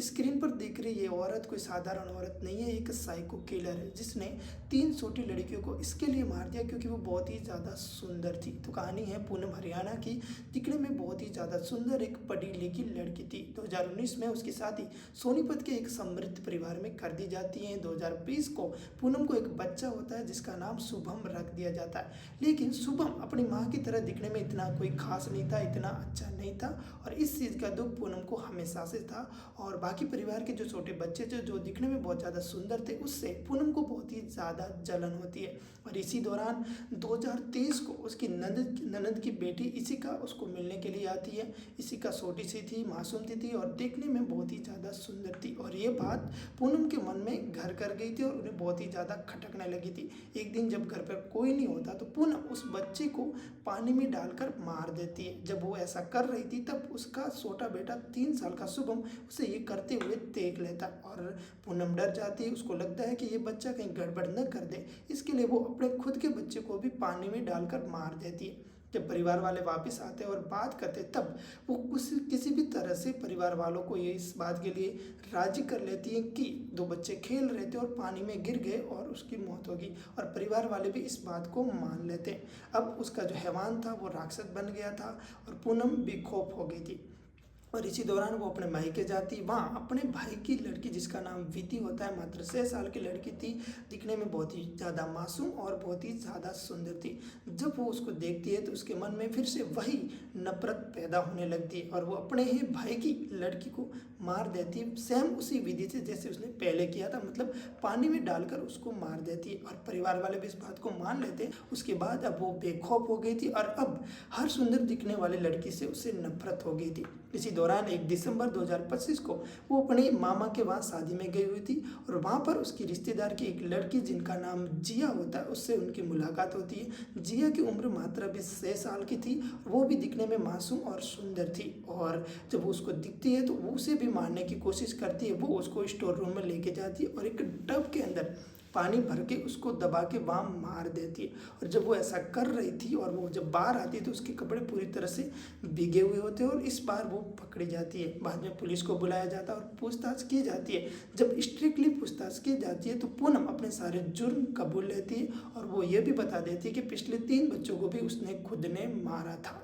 Screen पर देख रही ये औरत कोई साधारण औरत नहीं है, एक साइको किलर है जिसने 3 छोटी लड़कियों को इसके लिए मार दिया क्योंकि वो बहुत ही ज़्यादा सुंदर थी। तो कहानी है पूनम हरियाणा की, दिखने में बहुत ही ज़्यादा सुंदर एक पढ़ी लिखी लड़की थी। 2019 में उसकी शादी सोनीपत के एक समृद्ध परिवार में कर दी जाती है। 2020 को पूनम को एक बच्चा होता है जिसका नाम शुभम रख दिया जाता है। लेकिन शुभम अपनी माँ की तरह दिखने में इतना कोई खास नहीं था, इतना अच्छा नहीं था और इस चीज़ का दुख पूनम को हमेशा से था। और बाकी परिवार के जो छोटे बच्चे थे जो दिखने में बहुत ज़्यादा सुंदर थे, उससे पूनम को बहुत ही ज़्यादा जलन होती है। और इसी दौरान 2023 को उसकी ननद की बेटी इशिका उसको मिलने के लिए आती है। इशिका छोटी सी थी, मासूम सी थी और देखने में बहुत ही ज़्यादा सुंदर थी और ये बात पूनम के मन में घर कर गई थी और उन्हें बहुत ही ज़्यादा खटकने लगी थी। एक दिन जब घर पर कोई नहीं होता तो पूनम उस बच्चे को पानी में डालकर मार देती है। जब वो ऐसा कर रही थी तब उसका छोटा बेटा 3 साल का शुभम उसे ये करते हुए देख लेता और पूनम डर जाती है। उसको लगता है कि ये बच्चा कहीं गड़बड़ न कर दे, इसके लिए वो अपने खुद के बच्चे को भी पानी में डालकर मार देती है। जब परिवार वाले वापस आते और बात करते तब वो किसी भी तरह से परिवार वालों को ये इस बात के लिए राजी कर लेती है कि 2 बच्चे खेल रहे थे और पानी में गिर गए और उसकी मौत होगी और परिवार वाले भी इस बात को मान लेते हैं। अब उसका जो हैवान था वो राक्षस बन गया था और पूनम बेखौफ हो गई थी। और इसी दौरान वो अपने मायके जाती, वहाँ अपने भाई की लड़की जिसका नाम विधि होता है, मात्र 6 साल की लड़की थी, दिखने में बहुत ही ज़्यादा मासूम और बहुत ही ज़्यादा सुंदर थी। जब वो उसको देखती है तो उसके मन में फिर से वही नफरत पैदा होने लगती है और वो अपने ही भाई की लड़की को मार देती है, सेम उसी विधि से जैसे उसने पहले किया था, मतलब पानी में डालकर उसको मार देती है। और परिवार वाले भी इस बात को मान लेते हैं। उसके बाद अब वो बेखौफ हो गई थी और अब हर सुंदर दिखने वाली लड़की से उसे नफरत हो गई थी। इसी दौरान 1 दिसंबर 2025 को वो अपने मामा के वहाँ शादी में गई हुई थी और वहाँ पर उसकी रिश्तेदार की एक लड़की जिनका नाम जिया होता है उससे उनकी मुलाकात होती है। जिया की उम्र मात्र अभी 6 साल की थी, वो भी दिखने में मासूम और सुंदर थी और जब वो उसको दिखती है तो वो उसे भी मारने की कोशिश करती है। वो उसको स्टोर रूम में लेके जाती है और एक टब के अंदर पानी भर के उसको दबा के वहाँ मार देती है। और जब वो ऐसा कर रही थी और वो जब बाहर आती है तो उसके कपड़े पूरी तरह से भीगे हुए होते हैं और इस बार वो पकड़ी जाती है। बाद में पुलिस को बुलाया जाता है और पूछताछ की जाती है। जब स्ट्रिक्टली पूछताछ की जाती है तो पूनम अपने सारे जुर्म कबूल लेती है और वो ये भी बता देती है कि पिछले 3 बच्चों को भी उसने खुद ने मारा था।